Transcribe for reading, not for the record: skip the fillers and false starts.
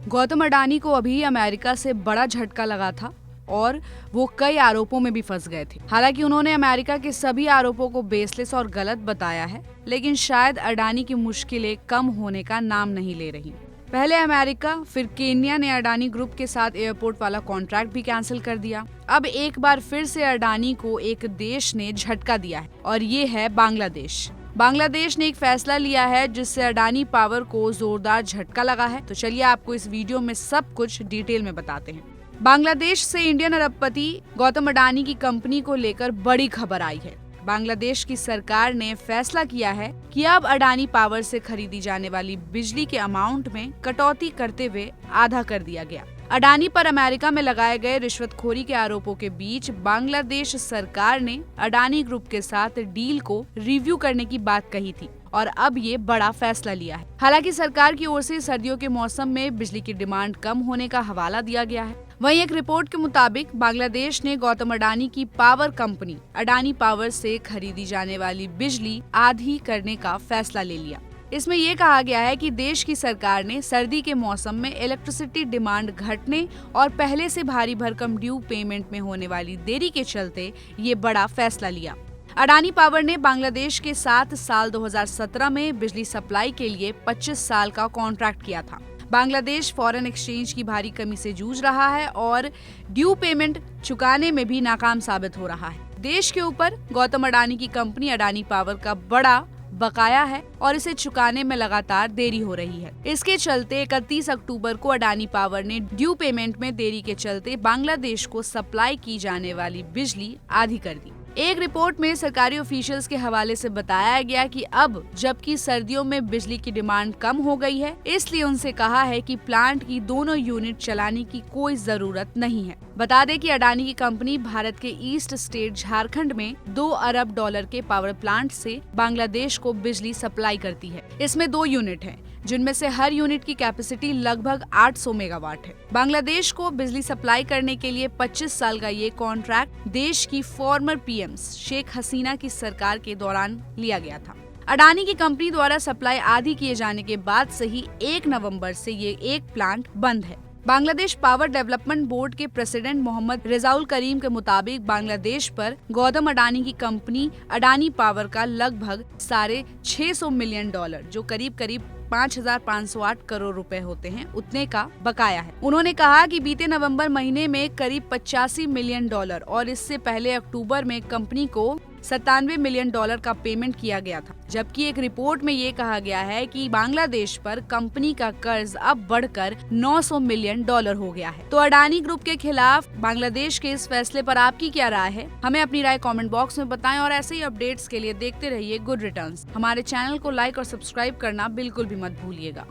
गौतम अडानी को अभी अमेरिका से बड़ा झटका लगा था और वो कई आरोपों में भी फंस गए थे। हालांकि उन्होंने अमेरिका के सभी आरोपों को बेसलेस और गलत बताया है, लेकिन शायद अडानी की मुश्किलें कम होने का नाम नहीं ले रही। पहले अमेरिका, फिर केन्या ने अडानी ग्रुप के साथ एयरपोर्ट वाला कॉन्ट्रैक्ट भी कैंसिल कर दिया। अब एक बार फिर से अडानी को एक देश ने झटका दिया है और ये है बांग्लादेश। बांग्लादेश ने एक फैसला लिया है जिससे अडानी पावर को जोरदार झटका लगा है। तो चलिए आपको इस वीडियो में सब कुछ डिटेल में बताते हैं। बांग्लादेश से इंडियन अरबपति गौतम अडानी की कंपनी को लेकर बड़ी खबर आई है। बांग्लादेश की सरकार ने फैसला किया है कि अब अडानी पावर से खरीदी जाने वाली बिजली के अमाउंट में कटौती करते हुए आधा कर दिया गया। अडानी पर अमेरिका में लगाए गए रिश्वतखोरी के आरोपों के बीच बांग्लादेश सरकार ने अडानी ग्रुप के साथ डील को रिव्यू करने की बात कही थी और अब ये बड़ा फैसला लिया है। हालांकि सरकार की ओर से सर्दियों के मौसम में बिजली की डिमांड कम होने का हवाला दिया गया है। वहीं एक रिपोर्ट के मुताबिक बांग्लादेश ने गौतम अडानी की पावर कंपनी अडानी पावर से खरीदी जाने वाली बिजली आधी करने का फैसला ले लिया। इसमें यह कहा गया है कि देश की सरकार ने सर्दी के मौसम में इलेक्ट्रिसिटी डिमांड घटने और पहले से भारी भरकम ड्यू पेमेंट में होने वाली देरी के चलते ये बड़ा फैसला लिया। अडानी पावर ने बांग्लादेश के साथ साल 2017 में बिजली सप्लाई के लिए 25 साल का कॉन्ट्रैक्ट किया था। बांग्लादेश फॉरेन एक्सचेंज की भारी कमी से जूझ रहा है और ड्यू पेमेंट चुकाने में भी नाकाम साबित हो रहा है। देश के ऊपर गौतम अडानी की कंपनी अडानी पावर का बड़ा बकाया है और इसे चुकाने में लगातार देरी हो रही है। इसके चलते 31 अक्टूबर को अडानी पावर ने ड्यू पेमेंट में देरी के चलते बांग्लादेश को सप्लाई की जाने वाली बिजली आधी कर दी। एक रिपोर्ट में सरकारी ऑफिशियल्स के हवाले से बताया गया कि अब जबकि सर्दियों में बिजली की डिमांड कम हो गई है, इसलिए उनसे कहा है कि प्लांट की दोनों यूनिट चलाने की कोई जरूरत नहीं है। बता दें कि अडानी की कंपनी भारत के ईस्ट स्टेट झारखंड में $2 अरब के पावर प्लांट से बांग्लादेश को बिजली सप्लाई करती है। इसमें 2 यूनिट हैं, जिनमें से हर यूनिट की कैपेसिटी लगभग 800 मेगावाट है। बांग्लादेश को बिजली सप्लाई करने के लिए 25 साल का ये कॉन्ट्रैक्ट देश की फॉर्मर पीएम शेख हसीना की सरकार के दौरान लिया गया था। अडानी की कंपनी द्वारा सप्लाई आधी किए जाने के बाद से ही 1 नवंबर से ये एक प्लांट बंद है। बांग्लादेश पावर डेवलपमेंट बोर्ड के प्रेसिडेंट मोहम्मद रेजाउल करीम के मुताबिक बांग्लादेश पर गौतम अडानी की कंपनी अडानी पावर का लगभग $650 मिलियन, जो करीब 5,508 करोड़ रुपए होते हैं, उतने का बकाया है। उन्होंने कहा कि बीते नवंबर महीने में करीब $85 मिलियन और इससे पहले अक्टूबर में कंपनी को $97 मिलियन का पेमेंट किया गया था। जबकि एक रिपोर्ट में ये कहा गया है कि बांग्लादेश पर कंपनी का कर्ज अब बढ़कर $900 मिलियन हो गया है। तो अडानी ग्रुप के खिलाफ बांग्लादेश के इस फैसले पर आपकी क्या राय है? हमें अपनी राय कमेंट बॉक्स में बताएं और ऐसे ही अपडेट्स के लिए देखते रहिए गुड रिटर्न्स। हमारे चैनल को लाइक और सब्सक्राइब करना बिल्कुल भी मत भूलिएगा।